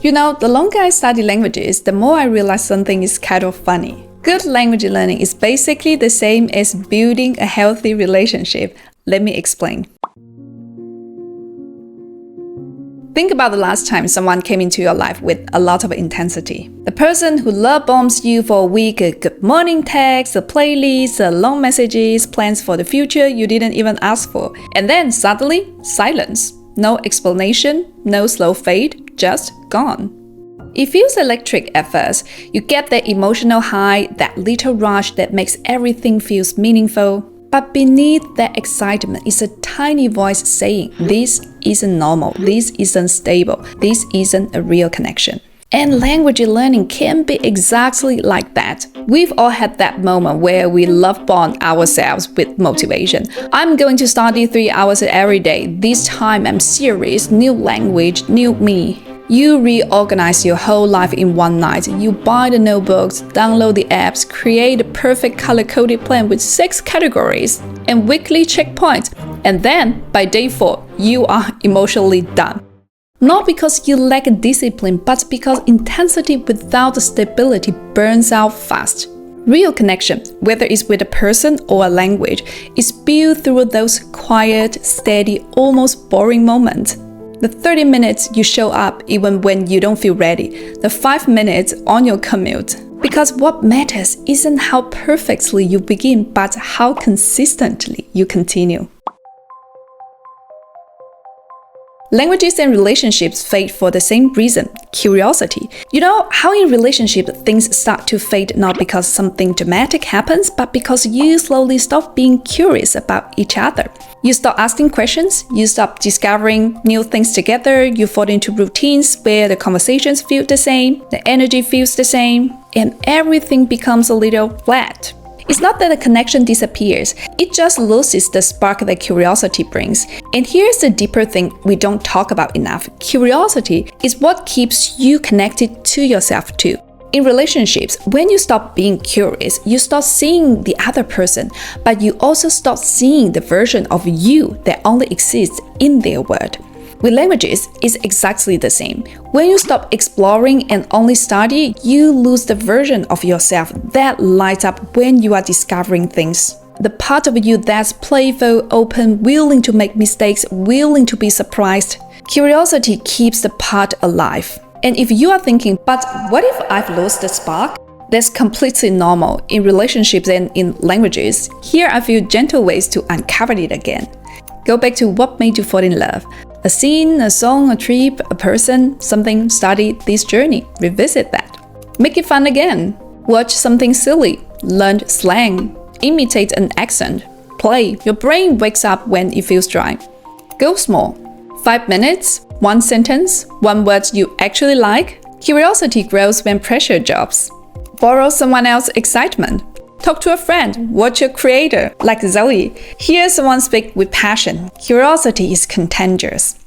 You know, the longer I study languages, the more I realize something is kind of funny. Good language learning is basically the same as building a healthy relationship. Let me explain. Think about the last time someone came into your life with a lot of intensity. The person who love bombs you for a week, a good morning text, a playlist, a long messages, plans for the future you didn't even ask for. And then suddenly, silence. No explanation, no slow fade, just gone. It feels electric at first. You get that emotional high, that little rush that makes everything feels meaningful. But beneath that excitement is a tiny voice saying, this isn't normal, this isn't stable, this isn't a real connection. And language learning can be exactly like that. We've all had that moment where we love bomb ourselves with motivation. I'm going to study 3 hours every day. This time I'm serious, new language, new me. You reorganize your whole life in one night. You buy the notebooks, download the apps, create a perfect color-coded plan with 6 categories and weekly checkpoints. And then, by day 4, you are emotionally done. Not because you lack discipline, but because intensity without stability burns out fast. Real connection, whether it's with a person or a language, is built through those quiet, steady, almost boring moments. The 30 minutes you show up even when you don't feel ready. The 5 minutes on your commute. Because what matters isn't how perfectly you begin, but how consistently you continue. Languages and relationships fade for the same reason, curiosity. You know how in relationships things start to fade not because something dramatic happens, but because you slowly stop being curious about each other. You stop asking questions, you stop discovering new things together, you fall into routines where the conversations feel the same, the energy feels the same, and everything becomes a little flat. It's not that the connection disappears, it just loses the spark that curiosity brings. And here's the deeper thing we don't talk about enough. Curiosity is what keeps you connected to yourself too. In relationships, when you stop being curious, you start seeing the other person, but you also start seeing the version of you that only exists in their world. With languages, it's exactly the same. When you stop exploring and only study, you lose the version of yourself that lights up when you are discovering things. The part of you that's playful, open, willing to make mistakes, willing to be surprised. Curiosity keeps the part alive. And if you are thinking, but what if I've lost the spark? That's completely normal in relationships and in languages. Here are a few gentle ways to uncover it again. Go back to what made you fall in love. A scene, a song, a trip, a person, something, study this journey. Revisit that. Make it fun again. Watch something silly. Learn slang. Imitate an accent. Play. Your brain wakes up when it feels dry. Go small. 5 minutes, 1 sentence, 1 word you actually like. Curiosity grows when pressure drops. Borrow someone else's excitement. Talk to a friend, watch a creator, like Zoe. Hear someone speak with passion. Curiosity is contagious.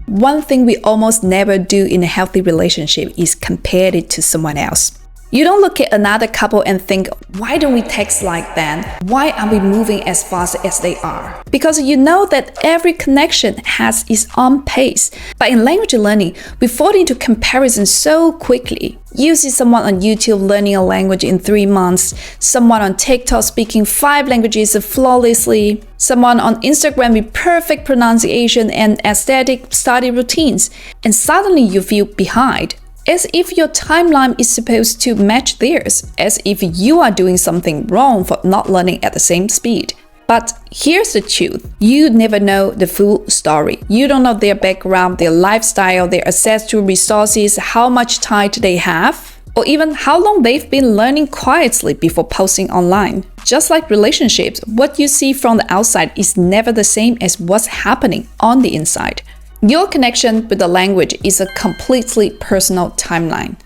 One thing we almost never do in a healthy relationship is compare it to someone else. You don't look at another couple and think, why don't we text like that? Why aren't we moving as fast as they are? Because you know that every connection has its own pace. But in language learning, we fall into comparison so quickly. You see someone on YouTube learning a language in 3 months, someone on TikTok speaking 5 languages flawlessly, someone on Instagram with perfect pronunciation and aesthetic study routines, and suddenly you feel behind. As if your timeline is supposed to match theirs, as if you are doing something wrong for not learning at the same speed. But here's the truth, you never know the full story. You don't know their background, their lifestyle, their access to resources, how much time they have, or even how long they've been learning quietly before posting online. Just like relationships, what you see from the outside is never the same as what's happening on the inside. Your connection with the language is a completely personal timeline.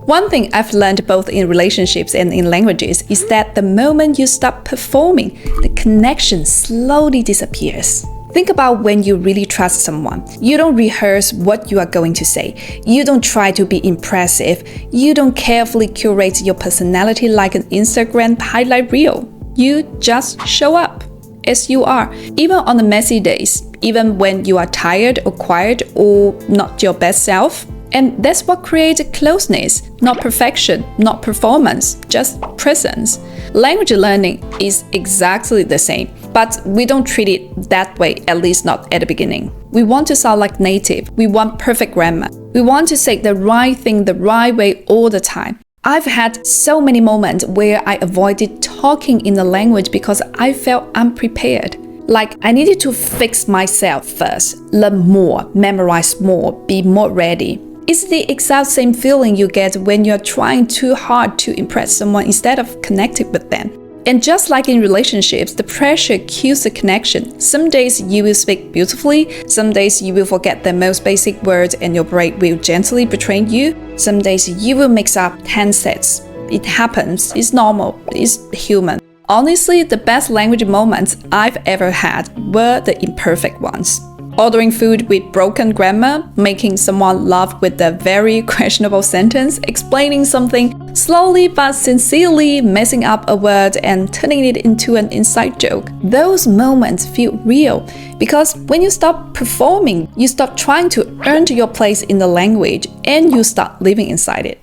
One thing I've learned both in relationships and in languages is that the moment you stop performing, the connection slowly disappears. Think about when you really trust someone. You don't rehearse what you are going to say. You don't try to be impressive. You don't carefully curate your personality like an Instagram highlight reel. You just show up. as you are, even on the messy days, even when you are tired or quiet or not your best self. And that's what creates closeness, not perfection, not performance, just presence. Language learning is exactly the same, but we don't treat it that way, at least not at the beginning. We want to sound like native. We want perfect grammar. We want to say the right thing the right way all the time. I've had so many moments where I avoided talking in the language because I felt unprepared. Like I needed to fix myself first, learn more, memorize more, be more ready. It's the exact same feeling you get when you're trying too hard to impress someone instead of connecting with them. And just like in relationships, the pressure kills the connection. Some days you will speak beautifully, some days you will forget the most basic words and your brain will gently betray you. Some days you will mix up 10 sets. It happens, it's normal, it's human. Honestly, the best language moments I've ever had were the imperfect ones. Ordering food with broken grammar, making someone laugh with a very questionable sentence, explaining something slowly but sincerely, messing up a word and turning it into an inside joke. Those moments feel real because when you stop performing, you stop trying to earn your place in the language and you start living inside it.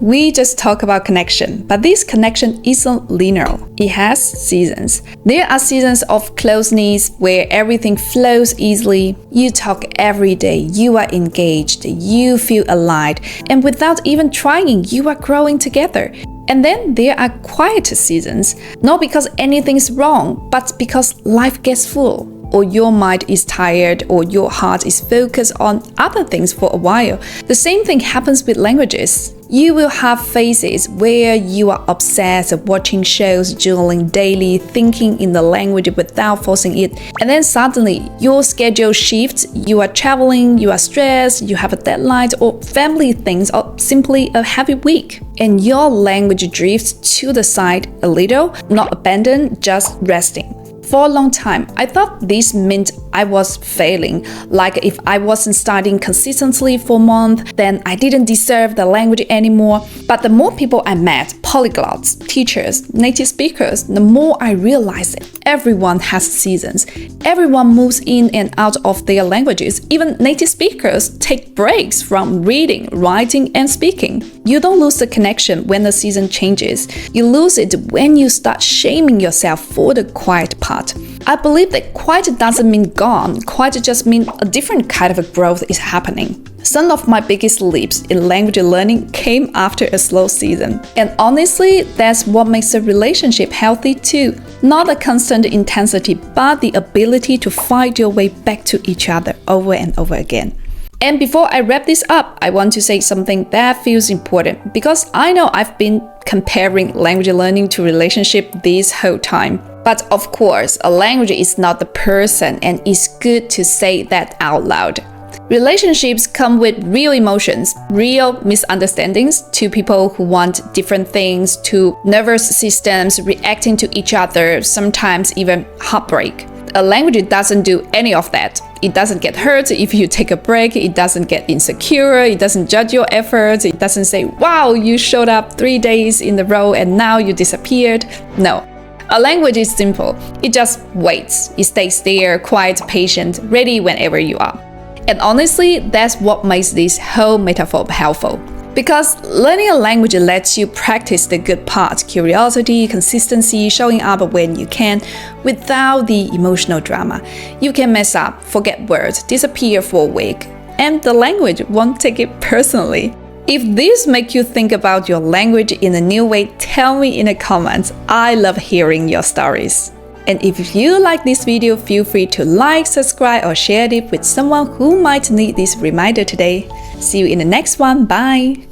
We just talk about connection, but this connection isn't linear. It has seasons. There are seasons of closeness where everything flows easily. You talk every day, you are engaged, you feel alive, and without even trying, you are growing together. And then there are quieter seasons, not because anything's wrong, but because life gets full, or your mind is tired, or your heart is focused on other things for a while. The same thing happens with languages. You will have phases where you are obsessed with watching shows, journaling daily, thinking in the language without forcing it. And then suddenly, your schedule shifts, you are traveling, you are stressed, you have a deadline or family things, or simply a heavy week. And your language drifts to the side a little, not abandoned, just resting. For a long time, I thought this meant I was failing. Like if I wasn't studying consistently for a month, then I didn't deserve the language anymore. But the more people I met, polyglots, teachers, native speakers, the more I realized that everyone has seasons. Everyone moves in and out of their languages. Even native speakers take breaks from reading, writing, and speaking. You don't lose the connection when the season changes. You lose it when you start shaming yourself for the quiet part. I believe that quiet doesn't mean gone. Quiet just means a different kind of growth is happening. Some of my biggest leaps in language learning came after a slow season. And honestly, that's what makes a relationship healthy too. Not a constant intensity, but the ability to find your way back to each other over and over again. And before I wrap this up, I want to say something that feels important because I know I've been comparing language learning to relationship this whole time. But of course, a language is not the person and it's good to say that out loud. Relationships come with real emotions, real misunderstandings, two people who want different things, two nervous systems reacting to each other, sometimes even heartbreak. A language doesn't do any of that. It doesn't get hurt if you take a break, it doesn't get insecure, it doesn't judge your efforts, it doesn't say, wow, you showed up 3 days in a row and now you disappeared. No. A language is simple. It just waits. It stays there, quiet, patient, ready whenever you are. And honestly, that's what makes this whole metaphor helpful. Because learning a language lets you practice the good parts, curiosity, consistency, showing up when you can, without the emotional drama. You can mess up, forget words, disappear for a week, and the language won't take it personally. If this makes you think about your language in a new way, tell me in the comments. I love hearing your stories. And if you like this video, feel free to like, subscribe, or share it with someone who might need this reminder today. See you in the next one. Bye!